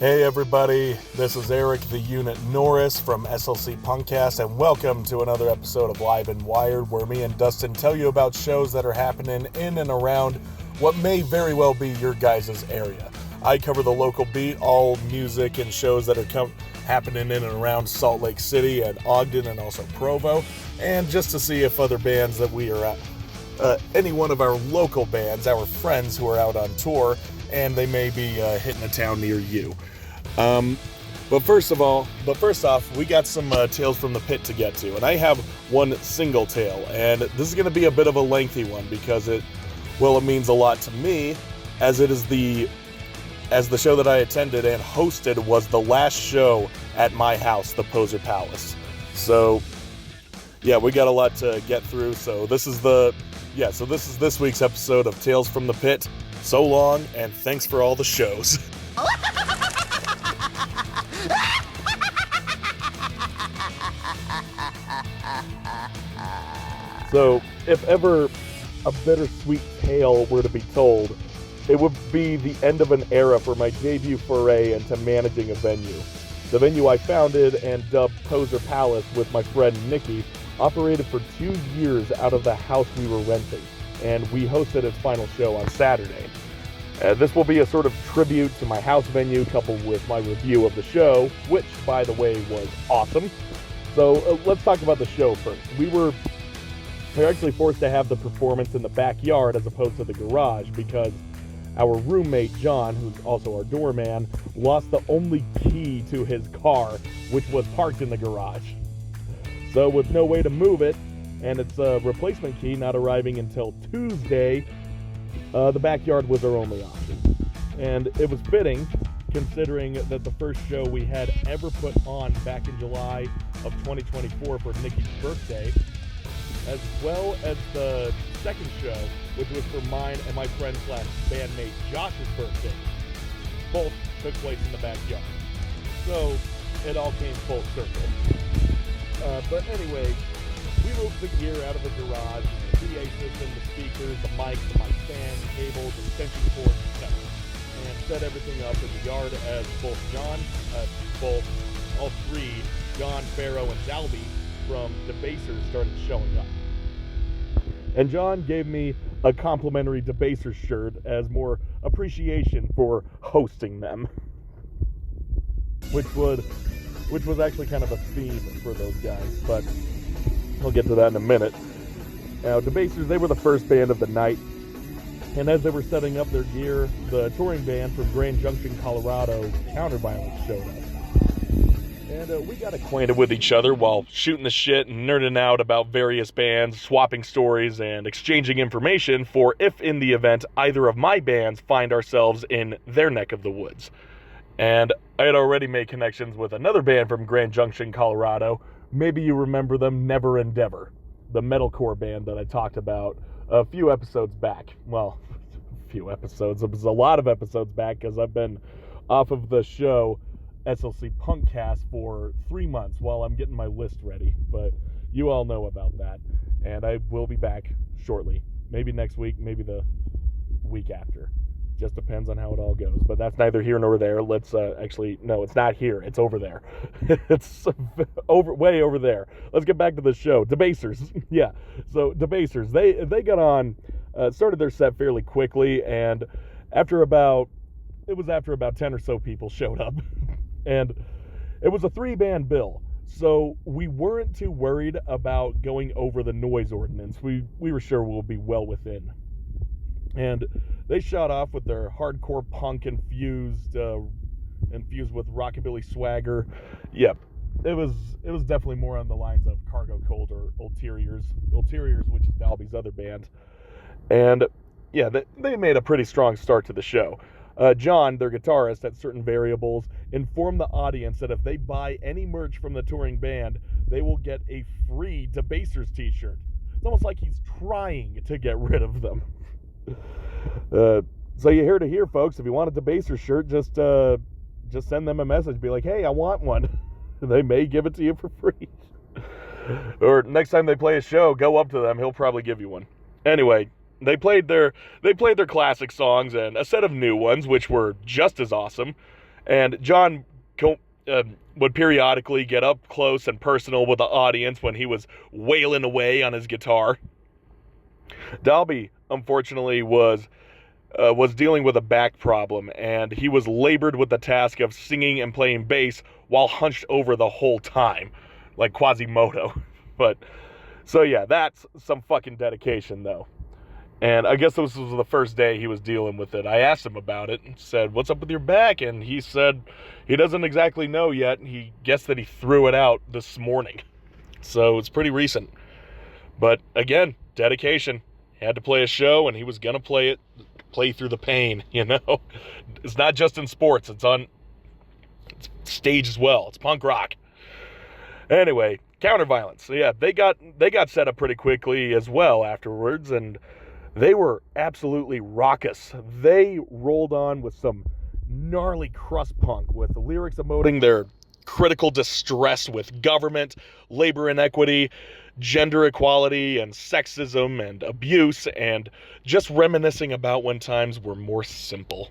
Hey everybody, this is Eric the Unit Norris from SLC Punkcast, and welcome to another episode of Live and Wired, where me and Dustin tell you about shows that are happening in and around what may very well be your guys' area. I cover the local beat, all music and shows that are happening in and around Salt Lake City and Ogden and also Provo, and just to see if other bands that we are at, any one of our local bands, our friends who are out on tour, and they may be hitting a town near you. But first off, we got some tales from the pit to get to, and I have one single tale, and this is going to be a bit of a lengthy one because it means a lot to me, as it is the show that I attended and hosted was the last show at my house, the Poseur Palace. So, yeah, we got a lot to get through. So this is this week's episode of Tales from the Pit. So long, and thanks for all the shows. So, if ever a bittersweet tale were to be told, it would be the end of an era for my debut foray into managing a venue. The venue I founded and dubbed Poseur Palace with my friend Nikki operated for 2 years out of the house we were renting, and we hosted its final show on Saturday. This will be a sort of tribute to my house venue coupled with my review of the show, which, by the way, was awesome. So let's talk about the show first. We were actually forced to have the performance in the backyard as opposed to the garage because our roommate, John, who's also our doorman, lost the only key to his car, which was parked in the garage. So with no way to move it, and its replacement key not arriving until Tuesday, the backyard was our only option. And it was fitting, considering that the first show we had ever put on back in July of 2024 for Nikki's birthday, as well as the second show, which was for mine and my friend / bandmate Josh's birthday, both took place in the backyard. So it all came full circle. But anyway, we moved the gear out of the garage, the PA system, the speakers, the mic stand, cables, the extension cords, etc. And set everything up in the yard as all three, John, Farrow, and Dalby from Debasers started showing up. And John gave me a complimentary Debasers shirt as more appreciation for hosting them. Which was actually kind of a theme for those guys, but I'll get to that in a minute. Now, Debasers, they were the first band of the night, and as they were setting up their gear, the touring band from Grand Junction, Colorado, Counterviolence, showed up. And we got acquainted with each other while shooting the shit and nerding out about various bands, swapping stories, and exchanging information for if in the event either of my bands find ourselves in their neck of the woods. And I had already made connections with another band from Grand Junction, Colorado. Maybe you remember them, Never Endeavor, the metalcore band that I talked about a few episodes back. Well, a few episodes. It was a lot of episodes back because I've been off of the show SLC Punkcast for 3 months while I'm getting my list ready. But you all know about that. And I will be back shortly. Maybe next week, maybe the week after. Just depends on how it all goes. But that's neither here nor there. Let's no, it's not here. It's over there. It's way over there. Let's get back to the show. Debasers. Yeah. So Debasers, they got on, started their set fairly quickly, and after about 10 or so people showed up. And it was a 3-band bill. So we weren't too worried about going over the noise ordinance. We were sure we'll be well within. And they shot off with their hardcore punk infused with rockabilly swagger. Yep, it was definitely more on the lines of Cargo Cult or Ulteriors, which is Dalby's other band. And yeah, they made a pretty strong start to the show. John, their guitarist at Certain Variables, informed the audience that if they buy any merch from the touring band, they will get a free Debasers t-shirt. It's almost like he's trying to get rid of them. So you hear to hear, folks. If you want a Debasers shirt, just send them a message. Be like, hey, I want one. They may give it to you for free. Or next time they play a show, go up to them. He'll probably give you one. Anyway, they played their classic songs and a set of new ones, which were just as awesome. And John would periodically get up close and personal with the audience when he was wailing away on his guitar. Dalby, unfortunately, was dealing with a back problem, and he was labored with the task of singing and playing bass while hunched over the whole time, like Quasimodo. But, so yeah, that's some fucking dedication, though. And I guess this was the first day he was dealing with it. I asked him about it and said, "What's up with your back?" And he said he doesn't exactly know yet. He guessed that he threw it out this morning. So it's pretty recent. But again, dedication. He had to play a show, and he was going to play through the pain, you know? It's not just in sports. It's on stage as well. It's punk rock. Anyway, Counterviolence. So yeah, they got set up pretty quickly as well afterwards, and they were absolutely raucous. They rolled on with some gnarly crust punk with the lyrics emoting their critical distress with government, labor inequity, gender equality, and sexism and abuse, and just reminiscing about when times were more simple.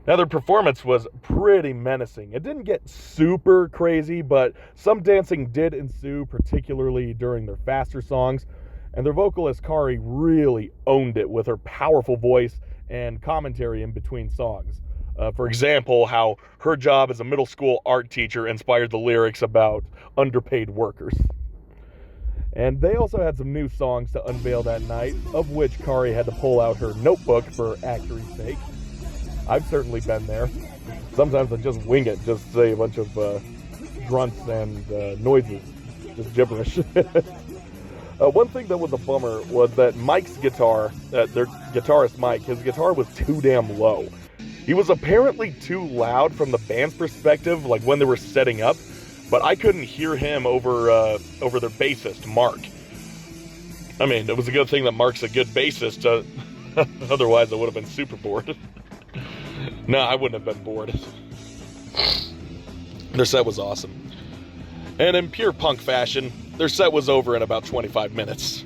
Now, their performance was pretty menacing. It didn't get super crazy, but some dancing did ensue, particularly during their faster songs. And their vocalist, Kari, really owned it with her powerful voice and commentary in between songs. For example, how her job as a middle school art teacher inspired the lyrics about underpaid workers. And they also had some new songs to unveil that night, of which Kari had to pull out her notebook for accuracy's sake. I've certainly been there. Sometimes I just wing it, just say a bunch of grunts and noises, just gibberish. One thing that was a bummer was that Mike's guitar, their guitarist Mike, his guitar was too damn low. He was apparently too loud from the band's perspective, like when they were setting up, but I couldn't hear him over their bassist, Mark. I mean, it was a good thing that Mark's a good bassist, otherwise I would have been super bored. No, I wouldn't have been bored. Their set was awesome. And in pure punk fashion, their set was over in about 25 minutes.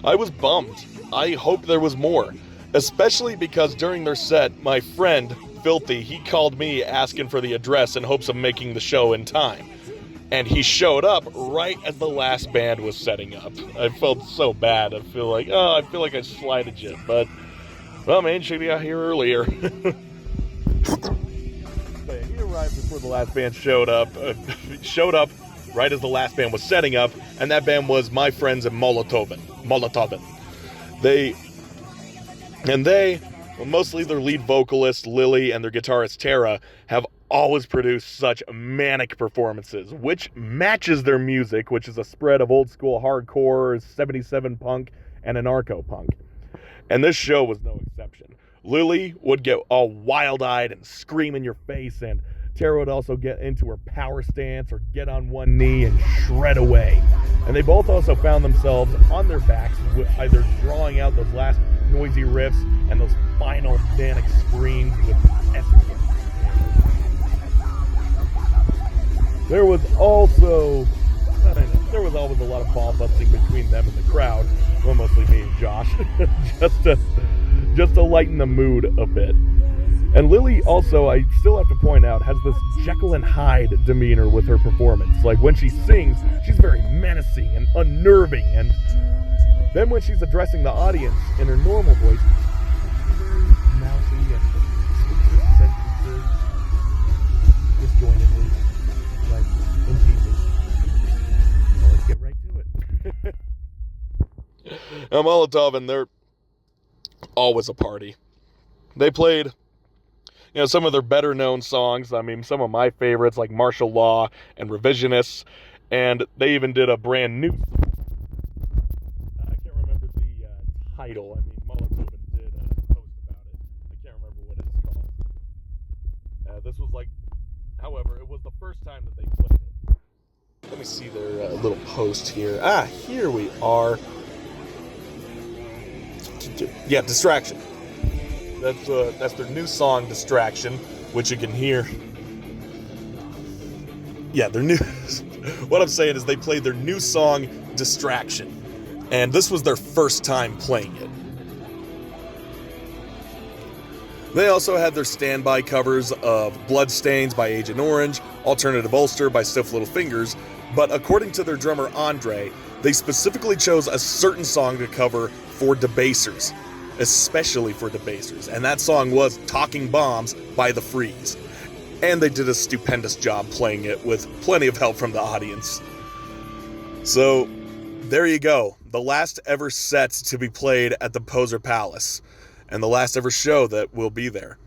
I was bummed. I hoped there was more. Especially because during their set, my friend, Filthy, he called me asking for the address in hopes of making the show in time. And he showed up right as the last band was setting up. I felt so bad. I feel like I slighted you. But, well, man, should be out here earlier. But he arrived before the last band showed up right as the last band was setting up, and that band was my friends at Molotovin. Well, mostly their lead vocalist, Lily, and their guitarist, Tara, have always produced such manic performances, which matches their music, which is a spread of old school hardcore, 77 punk, and anarcho punk. And this show was no exception. Lily would get all wild-eyed and scream in your face, and Tara would also get into her power stance or get on one knee and shred away. And they both also found themselves on their backs, either drawing out those last noisy riffs and those final manic screams with essence. There was always a lot of ball busting between them and the crowd, well, mostly me and Josh, just to lighten the mood a bit. And Lily also, I still have to point out, has this Jekyll and Hyde demeanor with her performance. Like, when she sings, she's very menacing and unnerving, and then when she's addressing the audience in her normal voice, she's very mouthy and speaks her sentences disjointedly, like in pieces. Well, let's get right to it. Now, Molotov, and they're always a party. They played, some of their better known songs. I mean, some of my favorites like Martial Law and Revisionists, and they even did a brand new song. I can't remember the title. I mean, Molotov did a post about it. I can't remember what it's called. This was however, it was the first time that they played it. Let me see their little post here. Here we are. Yeah, Distraction. That's their new song, Distraction, which you can hear. Yeah, their new... What I'm saying is they played their new song, Distraction. And this was their first time playing it. They also had their standby covers of Bloodstains by Agent Orange, Alternative Ulster by Stiff Little Fingers, but according to their drummer Andre, they specifically chose a certain song to cover for Debasers, especially for Debasers, and that song was Talking Bombs by The Freeze. And they did a stupendous job playing it with plenty of help from the audience. So, there you go, the last ever set to be played at the Poseur Palace, and the last ever show that will be there.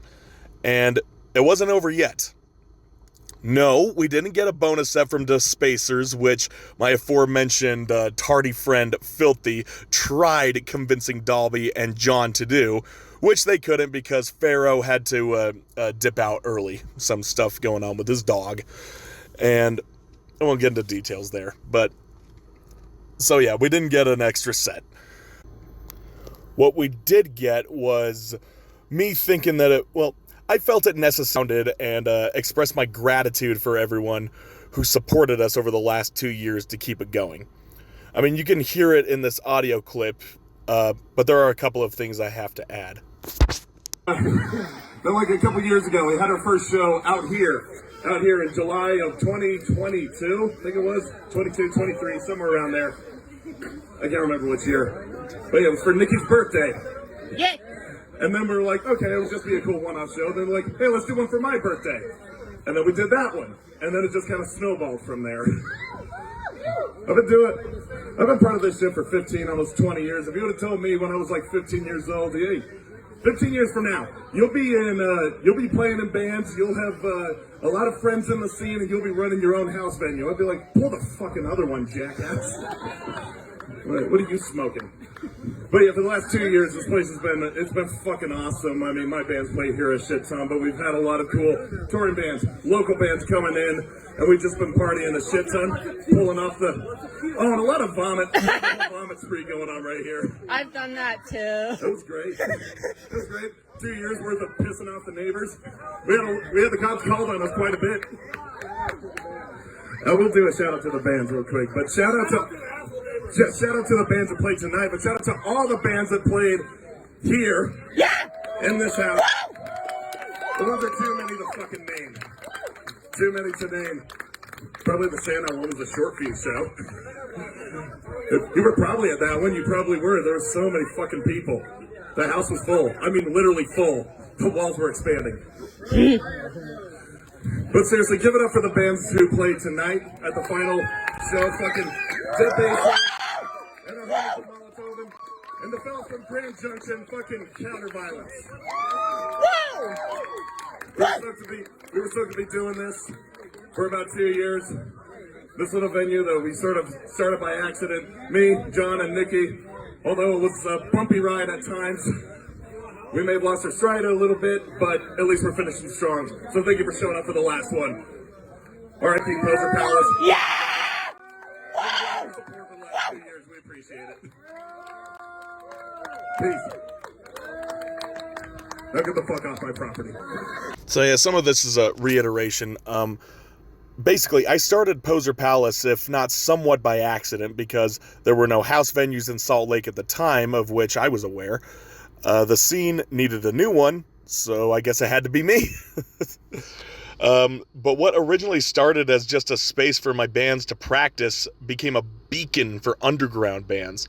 And it wasn't over yet. No, we didn't get a bonus set from the Spacers, which my aforementioned tardy friend Filthy tried convincing Dalby and John to do, which they couldn't because Pharaoh had to dip out early. Some stuff going on with his dog. And I won't get into details there. But, so yeah, we didn't get an extra set. What we did get was me thinking that I felt it necessary and expressed my gratitude for everyone who supported us over the last 2 years to keep it going. I mean, you can hear it in this audio clip, but there are a couple of things I have to add. Then like a couple years ago, we had our first show out here in July of 2022, I think it was, 22, 23, somewhere around there. I can't remember which year. But yeah, it was for Nikki's birthday. Yeah. And then we were like, okay, it'll just be a cool one-off show. Then we're like, hey, let's do one for my birthday. And then we did that one. And then it just kind of snowballed from there. I've been part of this shit for 15, almost 20 years. If you would have told me when I was like 15 years old, hey, 15 years from now, you'll be playing in bands, you'll have a lot of friends in the scene, and you'll be running your own house venue. I'd be like, pull the fucking other one, jackass. What are you smoking? But yeah, for the last 2 years, this place has been fucking awesome. I mean, my band's played here a shit ton, but we've had a lot of cool touring bands, local bands coming in, and we've just been partying a shit ton, pulling off and a lot of vomit spree going on right here. I've done that too. That was great. 2 years worth of pissing off the neighbors. We had the cops called on us quite a bit. We'll do a shout out to the bands real quick, but shout out to the bands that played tonight, but shout out to all the bands that played here in this house. The ones are too many to fucking name. Too many to name. Probably the Santa one was a short fuse show. You were probably at that one. You probably were. There were so many fucking people. The house was full. I mean, literally full. The walls were expanding. But seriously, give it up for the bands who played tonight at the final show. Fucking Dead Basin and our homies from Molotov and the fellas from Grand Junction. Fucking Counter Violence. We were stoked to be doing this for about 2 years. This little venue that we sort of started by accident. Me, John, and Nikki. Although it was a bumpy ride at times, we may have lost our stride a little bit, but at least we're finishing strong. So thank you for showing up for the last one. R.I.P. Poseur Palace. Yeah! Wow! Support for the last 2 years. We appreciate it. Peace. Now get the fuck off my property. So yeah, some of this is a reiteration. Basically, I started Poseur Palace, if not somewhat by accident, because there were no house venues in Salt Lake at the time, of which I was aware. The scene needed a new one, so I guess it had to be me. But what originally started as just a space for my bands to practice became a beacon for underground bands.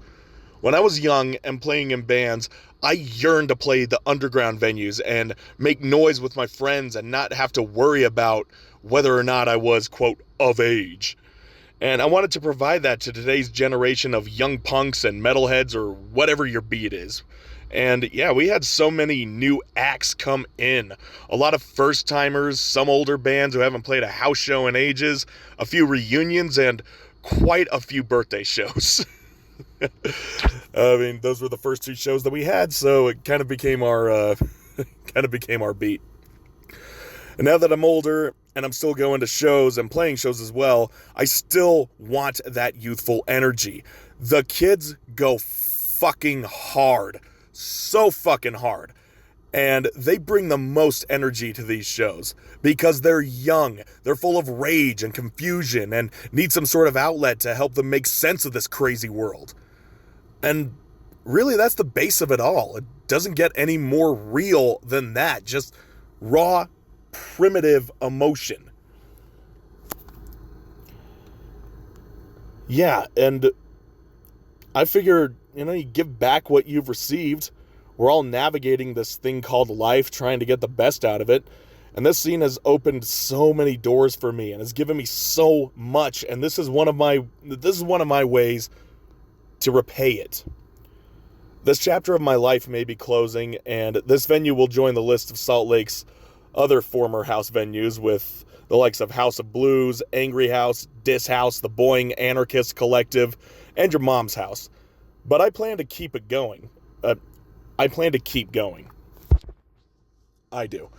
When I was young and playing in bands, I yearned to play the underground venues and make noise with my friends and not have to worry about whether or not I was, quote, of age. And I wanted to provide that to today's generation of young punks and metalheads or whatever your beat is. And yeah, we had so many new acts come in. A lot of first-timers, some older bands who haven't played a house show in ages, a few reunions, and quite a few birthday shows. I mean, those were the first 2 shows that we had, so it kind of became our beat. And now that I'm older and I'm still going to shows and playing shows as well, I still want that youthful energy. The kids go fucking hard. So fucking hard. And they bring the most energy to these shows because they're young, they're full of rage and confusion and need some sort of outlet to help them make sense of this crazy world. And really, that's the base of it all. It doesn't get any more real than that. Just raw, primitive emotion. Yeah, and I figured, you give back what you've received. We're all navigating this thing called life, trying to get the best out of it. And this scene has opened so many doors for me and has given me so much. And this is one of my ways to repay it. This chapter of my life may be closing, and this venue will join the list of Salt Lake's other former house venues with the likes of House of Blues, Angry House, Dis House, the Boing Anarchist Collective, and your mom's house. But I plan to keep it going. I plan to keep going. I do.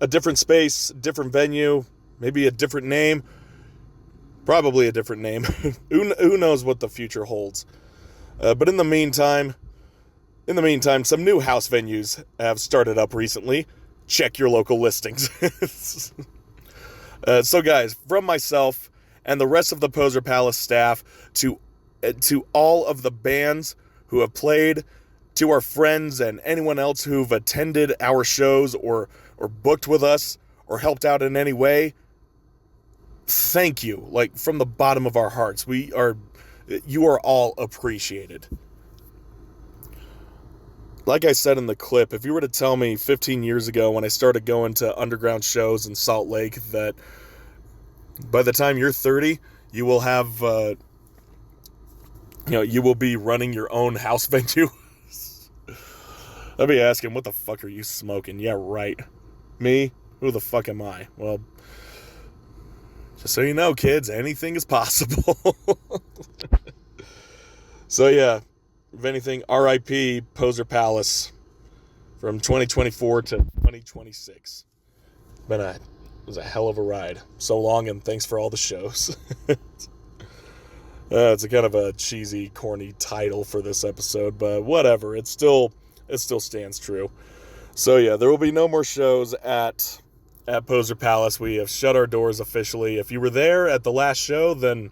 A different space, different venue, maybe a different name. Probably a different name. Who knows what the future holds. But in the meantime, some new house venues have started up recently. Check your local listings. So guys, from myself and the rest of the Poseur Palace staff to all of the bands who have played, to our friends and anyone else who've attended our shows or booked with us or helped out in any way, thank you, from the bottom of our hearts. You are all appreciated. Like I said in the clip, if you were to tell me 15 years ago when I started going to underground shows in Salt Lake that by the time you're 30, you will have, you will be running your own house venue, I'd be asking, what the fuck are you smoking? Yeah, right. Me? Who the fuck am I? Well, just so you know, kids, anything is possible. So yeah, if anything, RIP Poseur Palace from 2024 to 2026. It was a hell of a ride. So long, and thanks for all the shows. It's a kind of a cheesy, corny title for this episode, but whatever. It still stands true. So yeah, there will be no more shows at Poseur Palace. We have shut our doors officially. If you were there at the last show, then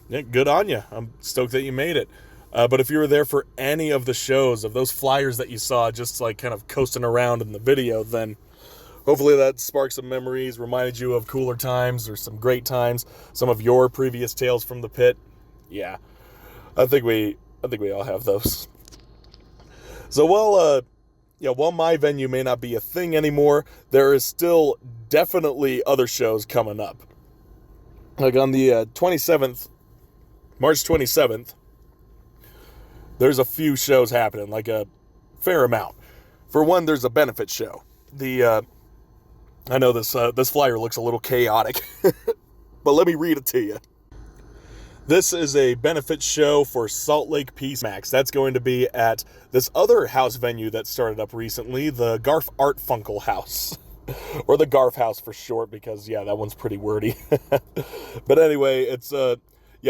yeah, good on you. I'm stoked that you made it. But if you were there for any of the shows, of those flyers that you saw just kind of coasting around in the video, then hopefully that sparked some memories, reminded you of cooler times or some great times, some of your previous tales from the pit. Yeah, I think we all have those. So while my venue may not be a thing anymore, there is still definitely other shows coming up. Like on the 27th, March 27th, there's a few shows happening, like a fair amount. For one, there's a benefit show. I know this flyer looks a little chaotic, but let me read it to you. This is a benefit show for Salt Lake Peace Max. That's going to be at this other house venue that started up recently, the Garf Art Funkle House. Or the Garf House for short, because, yeah, that one's pretty wordy. But anyway, it's,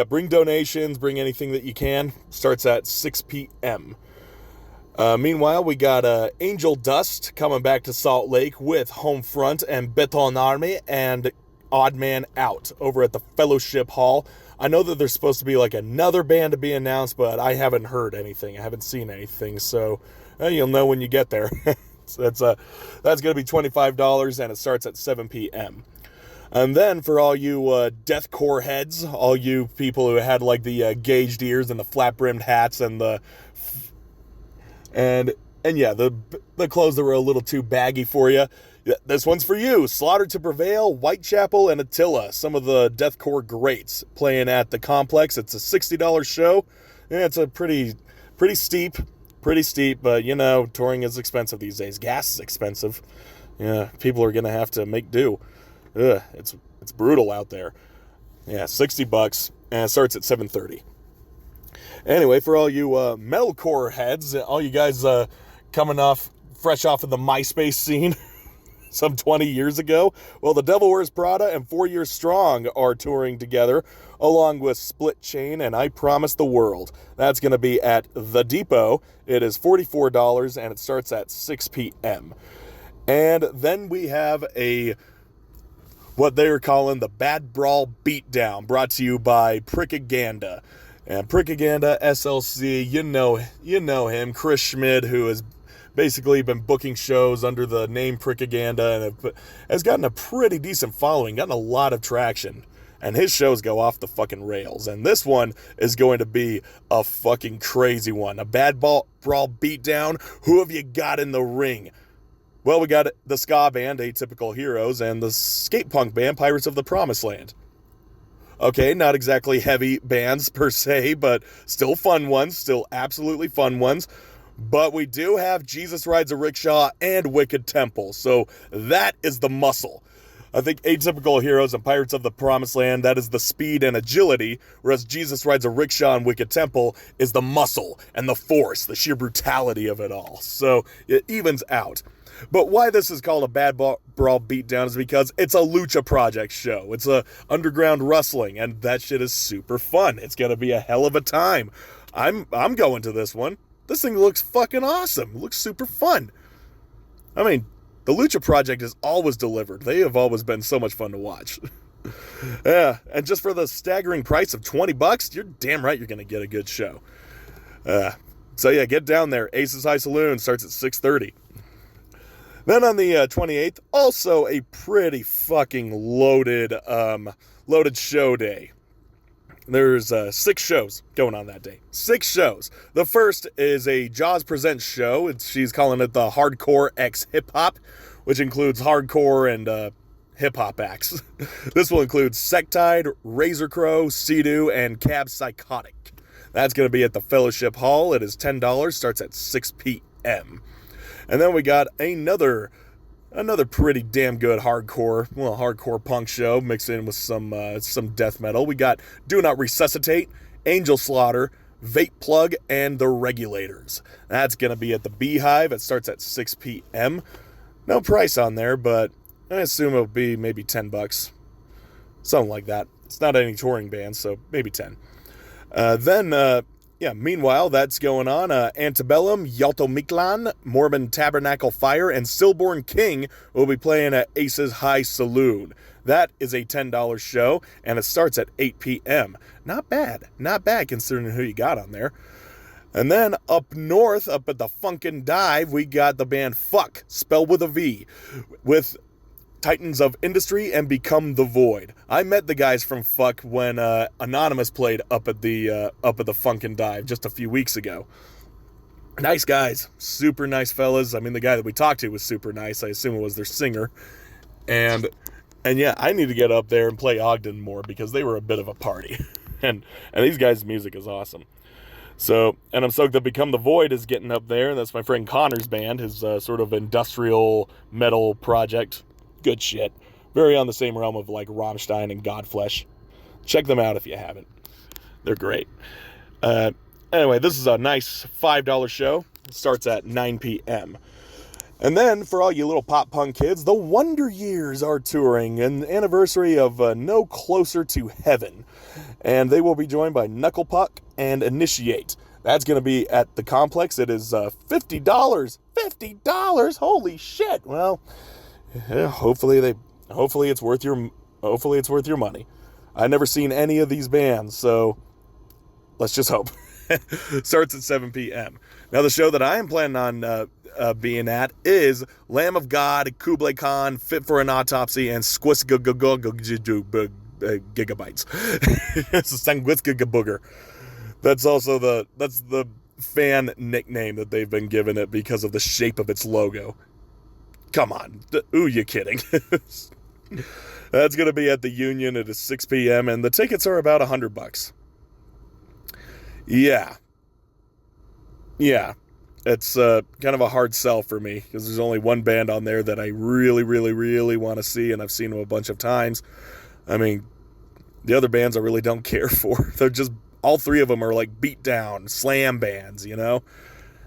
bring donations, bring anything that you can. Starts at 6 p.m. Meanwhile, we got Angel Dust coming back to Salt Lake with Homefront and Beton Army and Odd Man Out over at the Fellowship Hall. I know that there's supposed to be another band to be announced, but I haven't heard anything. I haven't seen anything, so you'll know when you get there. So that's going to be $25, and it starts at 7 p.m. And then for all you deathcore heads, all you people who had the gauged ears and the flat-brimmed hats and the clothes that were a little too baggy for you, this one's for you. Slaughter to Prevail, Whitechapel, and Attila, some of the deathcore greats playing at the complex. It's a $60 show. Yeah, it's a pretty steep, but touring is expensive these days. Gas is expensive. Yeah, people are gonna have to make do. It's brutal out there. Yeah, $60, and it starts at 7:30. Anyway, for all you metalcore heads, all you guys coming fresh off of the MySpace scene some 20 years ago, well, the Devil Wears Prada and 4 Years Strong are touring together, along with Split Chain and I Promise the World. That's going to be at The Depot. It is $44, and it starts at 6 p.m. And then we have what they're calling the Bad Brawl Beatdown, brought to you by Prickaganda. And Prickaganda, SLC, you know him, Chris Schmid, who has basically been booking shows under the name Prickaganda and has gotten a pretty decent following, gotten a lot of traction. And his shows go off the fucking rails. And this one is going to be a fucking crazy one. A bad brawl beatdown. Who have you got in the ring? Well, we got the ska band, Atypical Heroes, and the skate punk band, Pirates of the Promised Land. Okay, not exactly heavy bands per se, but still fun ones, still absolutely fun ones. But we do have Jesus Rides a Rickshaw and Wicked Temple, so that is the muscle. I think Atypical Heroes and Pirates of the Promised Land, that is the speed and agility, whereas Jesus Rides a Rickshaw and Wicked Temple is the muscle and the force, the sheer brutality of it all. So it evens out. But why this is called a bad brawl beatdown is because it's a Lucha Project show. It's a underground wrestling, and that shit is super fun. It's gonna be a hell of a time. I'm going to this one. This thing looks fucking awesome. It looks super fun. I mean, the Lucha Project has always delivered. They have always been so much fun to watch. Yeah, and just for the staggering price of $20, you're damn right you're going to get a good show. So yeah, get down there. Aces High Saloon starts at 6:30. Then on the 28th, also a pretty fucking loaded show day. There's 6 shows going on that day. 6 shows. The first is a Jaws Presents show. She's calling it the Hardcore X Hip Hop, which includes hardcore and hip hop acts. This will include Sectide, Razor Crow, Sea-Doo, and Cab Psychotic. That's going to be at the Fellowship Hall. It is $10, starts at 6 p.m. And then we got another pretty damn good hardcore punk show mixed in with some death metal. We got Do Not Resuscitate, Angel Slaughter, Vape Plug, and The Regulators. That's going to be at the Beehive. It starts at 6 p.m. No price on there, but I assume it'll be maybe $10. Something like that. It's not any touring band, so maybe 10. Meanwhile, that's going on. Antebellum, Yalto Miklan, Mormon Tabernacle Fire, and Stillborn King will be playing at Aces High Saloon. That is a $10 show, and it starts at 8 p.m. Not bad considering who you got on there. And then up north, up at the Funkin' Dive, we got the band Fuck, spelled with a V, with Titans of Industry and Become the Void. I met the guys from Fuck when Anonymous played up at the Funkin' Dive just a few weeks ago. Nice guys, super nice fellas. I mean, the guy that we talked to was super nice. I assume it was their singer. And yeah, I need to get up there and play Ogden more because they were a bit of a party. and these guys' music is awesome. So, and I'm stoked that Become the Void is getting up there. That's my friend Connor's band, his sort of industrial metal project. Good shit. Very on the same realm of like Rammstein and Godflesh. Check them out if you haven't. They're great. Anyway, this is a nice $5 show. It starts at 9 p.m. And then, for all you little pop punk kids, the Wonder Years are touring, an anniversary of No Closer to Heaven. And they will be joined by Knuckle Puck and Initiate. That's going to be at the complex. It is $50. $50? Holy shit. Well, yeah, hopefully it's worth your money. I've never seen any of these bands, so let's just hope. Starts at 7 p.m. Now, the show that I am planning on being at is Lamb of God, Kublai Khan, Fit for an Autopsy, and Gigabytes. It's a Booger. That's also the fan nickname that they've been giving it because of the shape of its logo. Come on. Ooh, you kidding. That's going to be at the Union. It is 6 p.m. and the tickets are about $100. Yeah. It's kind of a hard sell for me because there's only one band on there that I really, really, really want to see, and I've seen them a bunch of times. I mean, the other bands I really don't care for. They're just, all 3 of them are like beat down, slam bands, you know?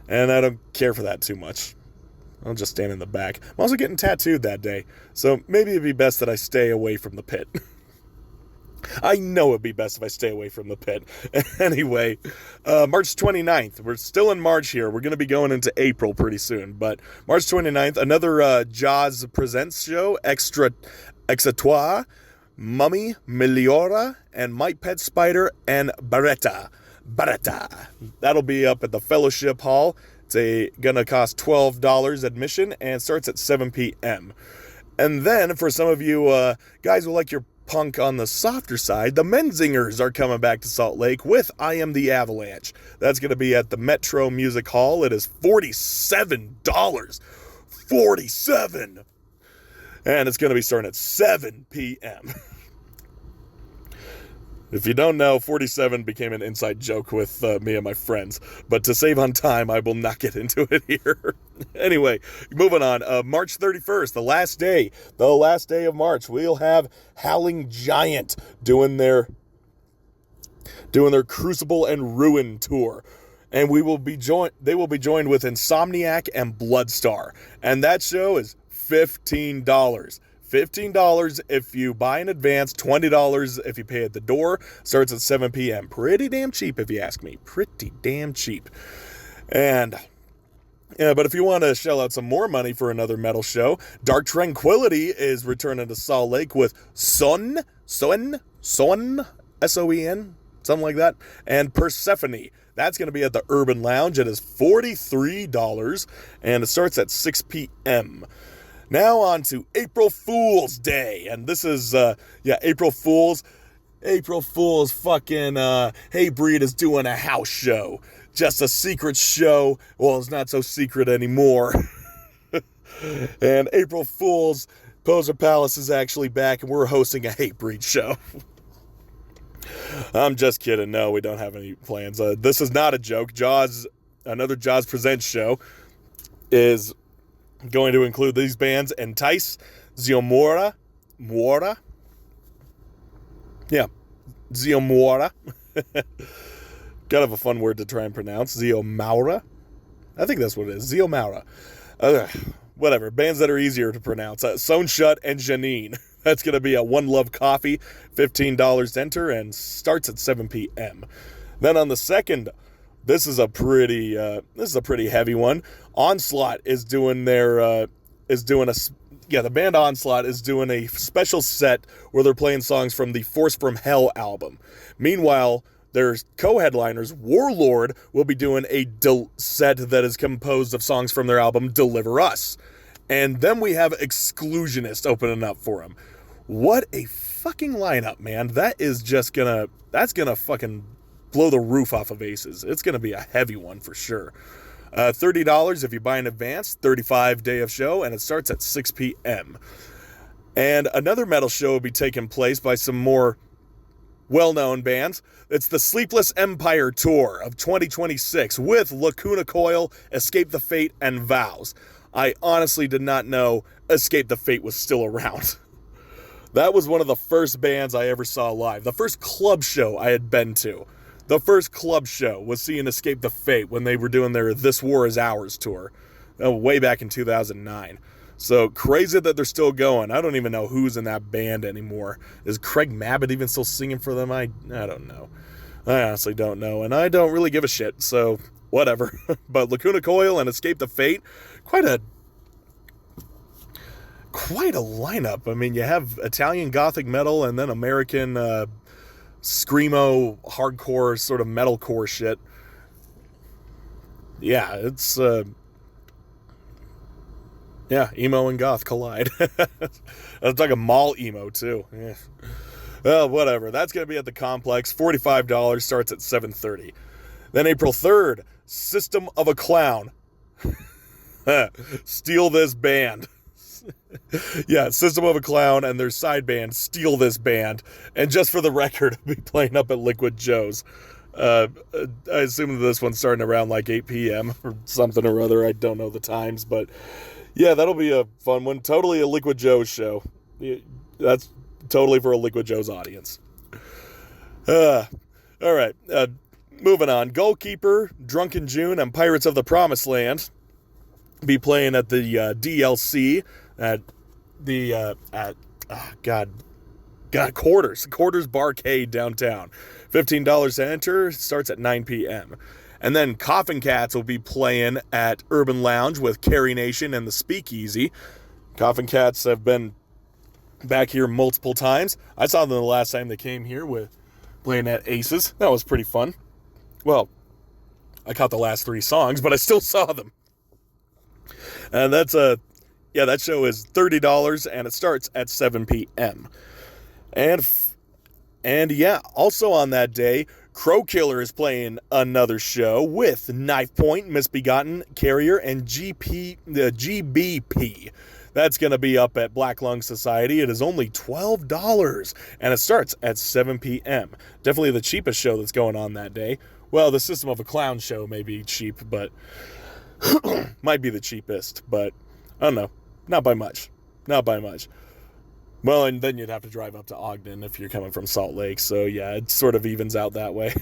And I don't care for that too much. I'll just stand in the back. I'm also getting tattooed that day, so maybe it'd be best that I stay away from the pit. I know it'd be best if I stay away from the pit. Anyway, March 29th. We're still in March here. We're going to be going into April pretty soon. But March 29th, another Jaws Presents show. Exatoire, Mummy, Meliora, and Might Pet Spider, and Barretta. Barata. That'll be up at the Fellowship Hall. It's gonna cost $12 admission and starts at 7 p.m. And then for some of you guys who like your punk on the softer side, the Menzingers are coming back to Salt Lake with I Am the Avalanche. That's going to be at the Metro Music Hall. It is $47. $47! And it's going to be starting at 7 p.m. If you don't know, 47 became an inside joke with me and my friends. But to save on time, I will not get into it here. Anyway, moving on. March 31st, the last day of March, we'll have Howling Giant doing their Crucible and Ruin tour. And they will be joined with Insomniac and Bloodstar. And that show is $15. $15 if you buy in advance, $20 if you pay at the door. Starts at 7 p.m. Pretty damn cheap, if you ask me. Pretty damn cheap. And yeah, but if you want to shell out some more money for another metal show, Dark Tranquility is returning to Salt Lake with Son, S-O-N, something like that, and Persephone. That's going to be at the Urban Lounge. It is $43, and it starts at 6 p.m. Now on to April Fool's Day, and this is, April Fool's. April Fool's fucking, Hatebreed is doing a house show. Just a secret show. Well, it's not so secret anymore. And April Fool's, Poseur Palace is actually back, and we're hosting a Hatebreed show. I'm just kidding. No, we don't have any plans. This is not a joke. Another Jaws Presents show is going to include these bands: Entice, Ziomora. Kind of a fun word to try and pronounce. Ziomaura. I think that's what it is. Ziomaura. Whatever. Bands that are easier to pronounce. Sewn Shut and Janine. That's going to be at One Love Coffee. $15 to enter and starts at 7 p.m. Then on the 2nd, this is a pretty heavy one. Onslaught is doing the band Onslaught is doing a special set where they're playing songs from the Force from Hell album. Meanwhile, their co-headliners, Warlord, will be doing a set that is composed of songs from their album Deliver Us. And then we have Exclusionist opening up for them. What a fucking lineup, man. That's gonna fucking blow the roof off of Aces. It's gonna be a heavy one for sure. $30 if you buy in advance, 35 day of show, and it starts at 6 p.m. And another metal show will be taking place by some more well-known bands. It's the Sleepless Empire Tour of 2026 with Lacuna Coil, Escape the Fate, and Vows. I honestly did not know Escape the Fate was still around. That was one of the first bands I ever saw live. The first club show I had been to. The first club show was seeing Escape the Fate when they were doing their This War Is Ours tour. Way back in 2009. So crazy that they're still going. I don't even know who's in that band anymore. Is Craig Mabbitt even still singing for them? I don't know. I honestly don't know. And I don't really give a shit. So whatever. But Lacuna Coil and Escape the Fate, quite a lineup. I mean, you have Italian gothic metal and then American screamo hardcore sort of metalcore shit. Yeah, it's emo and goth collide. It's like a mall emo too. Yeah. Well, whatever. That's going to be at the Complex. $45, starts at 7:30. Then April 3rd, System of a Clown. Steal This Band. Yeah, System of a Clown and their side band, Steal This Band. And just for the record, I'll be playing up at Liquid Joe's. I assume this one's starting around like 8 p.m. or something or other. I don't know the times, but yeah, that'll be a fun one. Totally a Liquid Joe's show. That's totally for a Liquid Joe's audience. All right, moving on. Goalkeeper, Drunken June, and Pirates of the Promised Land be playing at the DLC at the Quarters Barcade downtown. $15 to enter, starts at 9 p.m. And then Coffin Cats will be playing at Urban Lounge with Carrie Nation and the Speakeasy. Coffin Cats have been back here multiple times. I saw them the last time they came here with playing at Aces. That was pretty fun. Well, I caught the last 3 songs, but I still saw them. And that show is $30, and it starts at 7 p.m. And yeah, also on that day, Crow Killer is playing another show with Knife Point, Misbegotten, Carrier, and GBP. That's going to be up at Black Lung Society. It is only $12, and it starts at 7 p.m. Definitely the cheapest show that's going on that day. Well, the System of a Clown show may be cheap, but might be the cheapest, but I don't know. Not by much. Well, and then you'd have to drive up to Ogden if you're coming from Salt Lake, so yeah, it sort of evens out that way.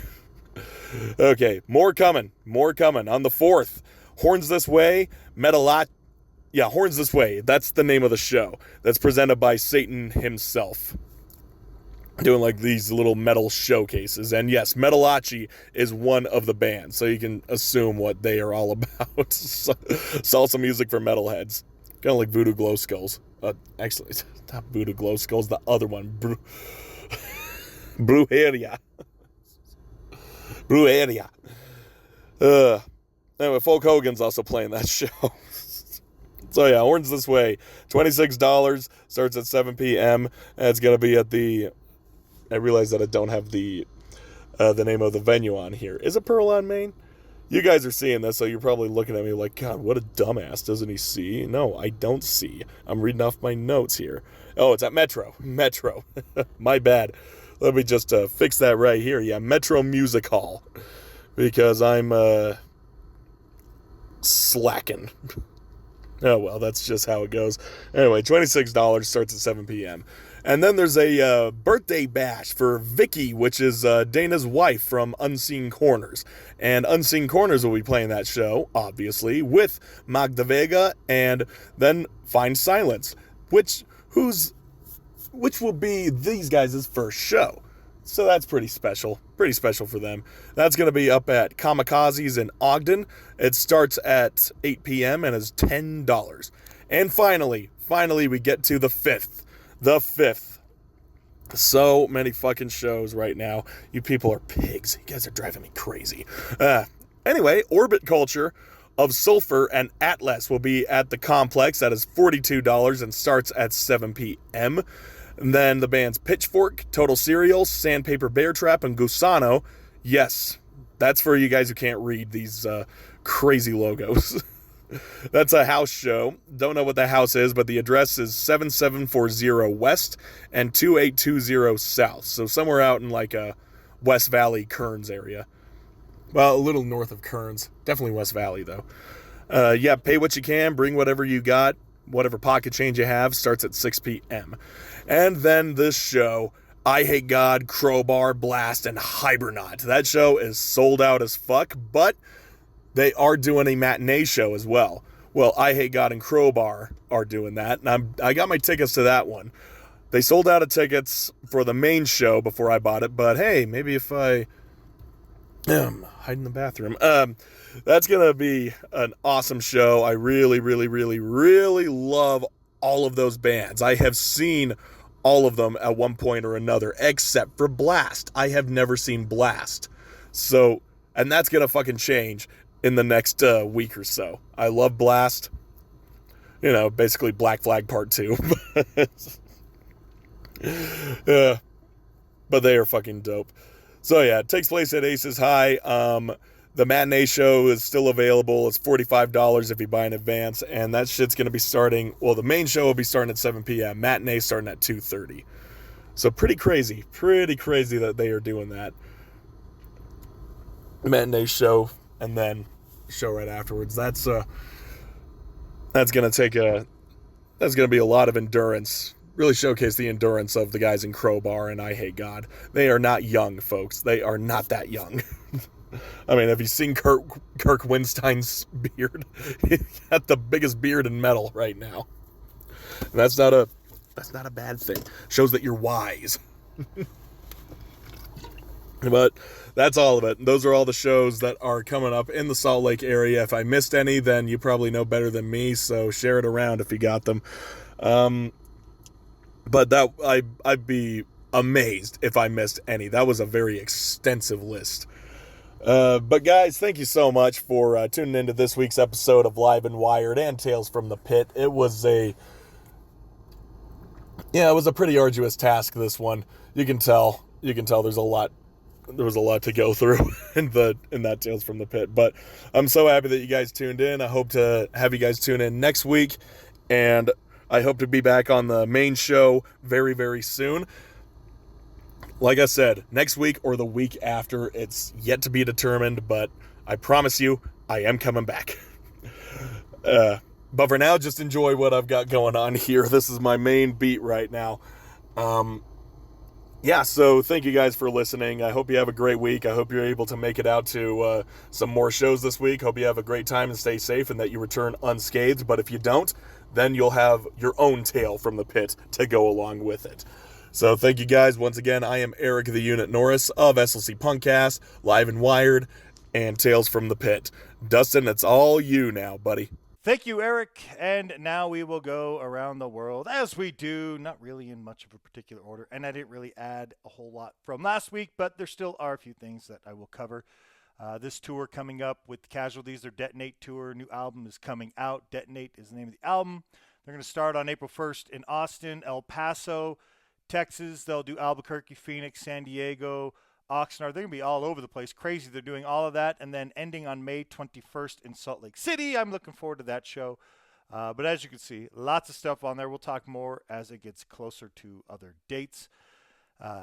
Okay, more coming. On the 4th, Horns This Way, Horns This Way, that's the name of the show. That's presented by Satan himself. Doing like these little metal showcases. And yes, Metalachi is one of the bands, so you can assume what they are all about. Salsa music for metalheads. Kind of like Voodoo Glow Skulls. Actually, it's not Voodoo Glow Skulls, the other one. Brujeria. Anyway, Folk Hogan's also playing that show. So yeah, Horns This Way. $26, starts at 7 p.m. And it's going to be at the... I realize that I don't have the name of the venue on here. Is it Pearl on Main? You guys are seeing this, so you're probably looking at me like, God, what a dumbass. Doesn't he see? No, I don't see. I'm reading off my notes here. Oh, it's at Metro. My bad. Let me just fix that right here. Yeah, Metro Music Hall. Because I'm slacking. Oh, well, that's just how it goes. Anyway, $26, starts at 7 p.m. And then there's a birthday bash for Vicky, which is Dana's wife from Unseen Corners. And Unseen Corners will be playing that show, obviously, with Magda Vega and then Find Silence, which will be these guys' first show. So that's pretty special for them. That's going to be up at Kamikazes in Ogden. It starts at 8 p.m. and is $10. And finally, we get to the 5th. The 5th. So many fucking shows right now. You people are pigs. You guys are driving me crazy. Anyway, Orbit Culture of Sulfur and Atlas will be at the complex. That is $42 and starts at 7 p.m. And then the bands Pitchfork, Total Serial, Sandpaper Bear Trap, and Gusano. Yes, that's for you guys who can't read these crazy logos. That's a house show. Don't know what the house is, but the address is 7740 West and 2820 South. So somewhere out in like a West Valley, Kearns area. Well, a little north of Kearns. Definitely West Valley, though. Yeah, pay what you can. Bring whatever you got. Whatever pocket change you have. Starts at 6 p.m. And then this show, I Hate God, Crowbar, Blast, and Hibernaut. That show is sold out as fuck, but they are doing a matinee show as well. Well, I Hate God and Crowbar are doing that, and I got my tickets to that one. They sold out of tickets for the main show before I bought it, but hey, maybe if I hide in the bathroom. That's going to be an awesome show. I really, really, really, really love all of those bands. I have seen all of them at one point or another, except for Blast. I have never seen Blast. So, and that's going to fucking change in the next week or so. I love Blast. You know, basically Black Flag Part 2. Yeah. But they are fucking dope. So yeah, it takes place at Aces High. The matinee show is still available. It's $45 if you buy in advance. And that shit's going to be starting... Well, the main show will be starting at 7 p.m. Matinee starting at 2:30. So pretty crazy. Pretty crazy that they are doing that. Matinee show and then show right afterwards. That's going to be a lot of endurance. Really showcase the endurance of the guys in Crowbar and I Hate God. They are not young, folks. They are not that young. I mean, have you seen Kirk Winstein's beard? He's got the biggest beard in metal right now. And that's not a bad thing. Shows that you're wise. But that's all of it. Those are all the shows that are coming up in the Salt Lake area. If I missed any, then you probably know better than me, so share it around if you got them. But that I'd be amazed if I missed any. That was a very extensive list. But guys, thank you so much for tuning into this week's episode of Live and Wired and Tales from the Pit. It was a pretty arduous task, this one. You can tell there's a lot to go through in that Tales from the Pit. But I'm so happy that you guys tuned in. I hope to have you guys tune in next week, and I hope to be back on the main show very, very soon. Like I said, next week or the week after, it's yet to be determined, but I promise you, I am coming back. But for now, just enjoy what I've got going on here. This is my main beat right now. So thank you guys for listening. I hope you have a great week. I hope you're able to make it out to some more shows this week. Hope you have a great time and stay safe and that you return unscathed. But if you don't, then you'll have your own tale from the pit to go along with it. So thank you guys. Once again, I am Eric the Unit Norris of SLC Punkcast, Live and Wired, and Tales from the Pit. Dustin, it's all you now, buddy. Thank you, Eric. And now we will go around the world as we do, not really in much of a particular order. And I didn't really add a whole lot from last week, but there still are a few things that I will cover. This tour coming up with Casualties, their Detonate tour. New album is coming out. Detonate is the name of the album. They're going to start on April 1st in Austin, El Paso, Texas. They'll do Albuquerque, Phoenix, San Diego, Oxnard. They're going to be all over the place. Crazy. They're doing all of that. And then ending on May 21st in Salt Lake City. I'm looking forward to that show. But as you can see, lots of stuff on there. We'll talk more as it gets closer to other dates.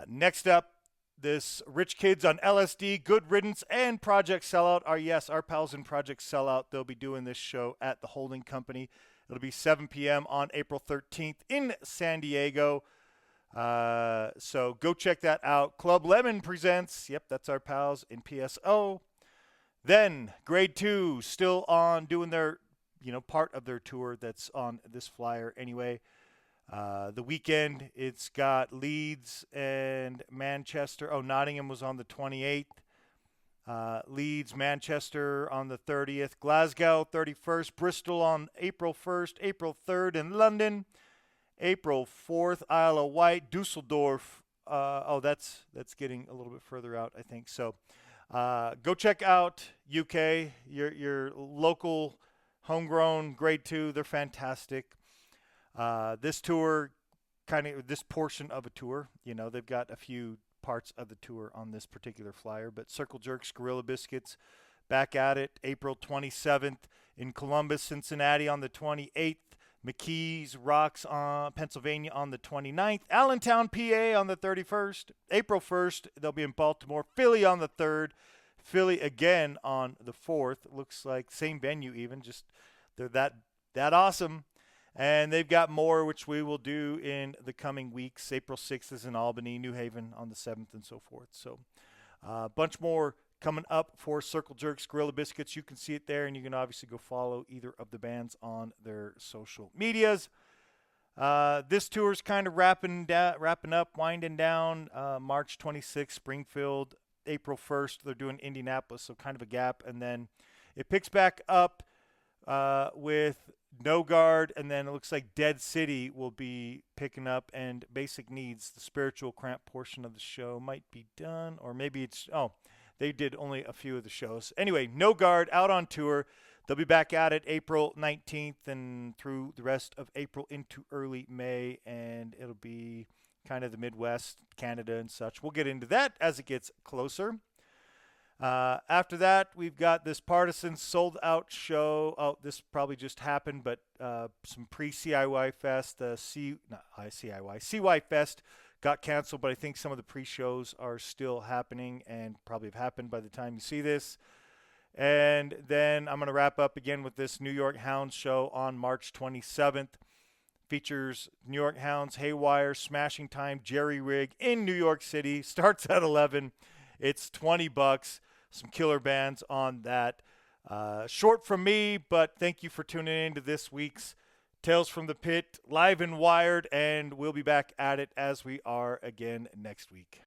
Next up, this Rich Kids on LSD, Good Riddance, and Project Sellout our pals in Project Sellout. They'll be doing this show at the Holding Company. It'll be 7 p.m. on April 13th in San Diego. So go check that out. Club Lemon presents, that's our pals in PSO. Then Grade 2 still on doing their, part of their tour that's on this flyer anyway. The weekend, it's got Leeds and Manchester. Nottingham was on the 28th. Leeds, Manchester on the 30th. Glasgow, 31st. Bristol on April 1st. April 3rd in London. April 4th, Isle of Wight, Dusseldorf. That's getting a little bit further out, I think. So go check out UK, your local homegrown Grade 2. They're fantastic. This tour, this portion of a tour, they've got a few parts of the tour on this particular flyer. But Circle Jerks, Gorilla Biscuits, back at it April 27th in Columbus, Cincinnati on the 28th. McKees Rocks, Pennsylvania on the 29th. Allentown, PA on the 31st. April 1st, they'll be in Baltimore. Philly on the 3rd. Philly again on the 4th. Looks like same venue even. Just they're that awesome. And they've got more, which we will do in the coming weeks. April 6th is in Albany, New Haven on the 7th, and so forth. So a bunch more coming up for Circle Jerks, Gorilla Biscuits. You can see it there, and you can obviously go follow either of the bands on their social medias. This tour is kind of wrapping up, winding down. March 26th, Springfield. April 1st, they're doing Indianapolis, so kind of a gap. And then it picks back up with No Guard, and then it looks like Dead City will be picking up, and Basic Needs, the spiritual cramp portion of the show, might be done, or maybe they did only a few of the shows. Anyway, No Guard out on tour. They'll be back at it April 19th and through the rest of April into early May, and it'll be kind of the Midwest, Canada and such. We'll get into that as it gets closer. After that, we've got this Partisan sold-out show. This probably just happened, but some pre-CIY Fest, CY Fest got canceled, but I think some of the pre-shows are still happening and probably have happened by the time you see this. And then I'm going to wrap up again with this New York Hounds show on March 27th. Features New York Hounds, Haywire, Smashing Time, Jerry Rig in New York City. Starts at 11. It's $20. Some killer bands on that. Short from me, but thank you for tuning in to this week's Tales from the Pit, Live and Wired, and we'll be back at it as we are again next week.